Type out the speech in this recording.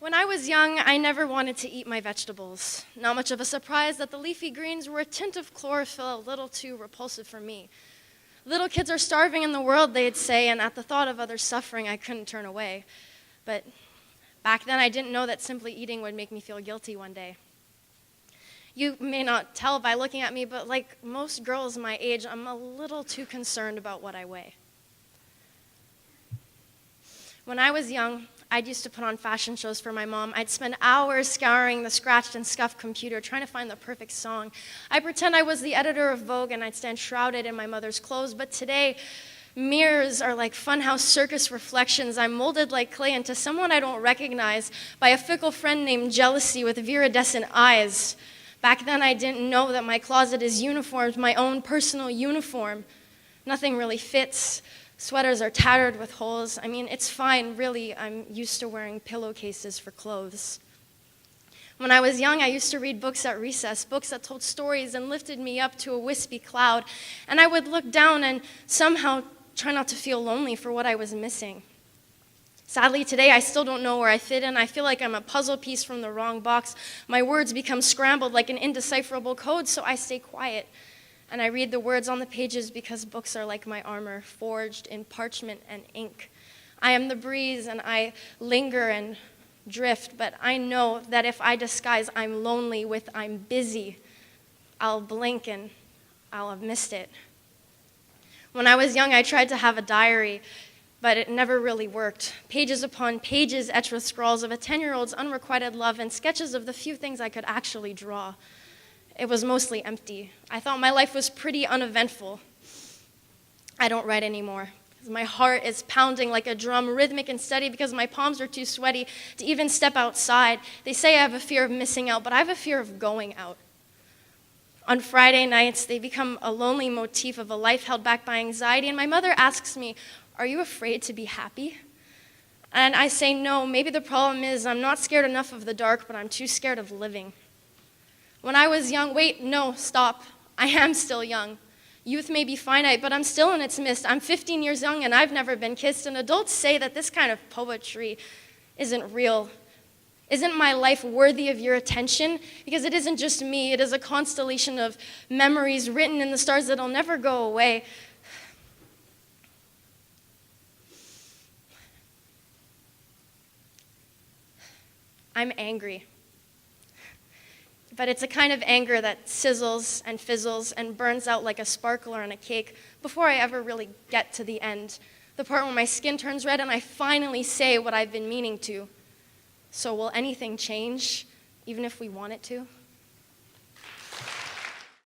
When I was young, I never wanted to eat my vegetables. Not much of a surprise that the leafy greens were a tint of chlorophyll a little too repulsive for me. Little kids are starving in the world, they'd say, and at the thought of others suffering, I couldn't turn away. But back then, I didn't know that simply eating would make me feel guilty one day. You may not tell by looking at me, but like most girls my age, I'm a little too concerned about what I weigh. When I was young, I used to put on fashion shows for my mom. I'd spend hours scouring the scratched and scuffed computer trying to find the perfect song. I'd pretend I was the editor of Vogue and I'd stand shrouded in my mother's clothes. But today, mirrors are like funhouse circus reflections. I'm molded like clay into someone I don't recognize by a fickle friend named Jealousy with viridescent eyes. Back then, I didn't know that my closet is uniformed, my own personal uniform. Nothing really fits. Sweaters are tattered with holes. I mean, it's fine, really. I'm used to wearing pillowcases for clothes. When I was young, I used to read books at recess, books that told stories and lifted me up to a wispy cloud. And I would look down and somehow try not to feel lonely for what I was missing. Sadly, today, I still don't know where I fit in. I feel like I'm a puzzle piece from the wrong box. My words become scrambled like an indecipherable code, so I stay quiet. And I read the words on the pages because books are like my armor, forged in parchment and ink. I am the breeze and I linger and drift, but I know that if I disguise I'm lonely with I'm busy, I'll blink and I'll have missed it. When I was young, I tried to have a diary, but it never really worked. Pages upon pages etched with scrawls of a 10-year-old's unrequited love and sketches of the few things I could actually draw. It was mostly empty. I thought my life was pretty uneventful. I don't write anymore. My heart is pounding like a drum, rhythmic and steady, because my palms are too sweaty to even step outside. They say I have a fear of missing out, but I have a fear of going out. On Friday nights, they become a lonely motif of a life held back by anxiety, and my mother asks me, "Are you afraid to be happy?" And I say, no, maybe the problem is I'm not scared enough of the dark, but I'm too scared of living. When I was young, wait, no, stop. I am still young. Youth may be finite, but I'm still in its midst. I'm 15 years young and I've never been kissed. And adults say that this kind of poetry isn't real. Isn't my life worthy of your attention? Because it isn't just me. It is a constellation of memories written in the stars that'll never go away. I'm angry. But it's a kind of anger that sizzles and fizzles and burns out like a sparkler on a cake before I ever really get to the end. The part where my skin turns red and I finally say what I've been meaning to. So will anything change, even if we want it to?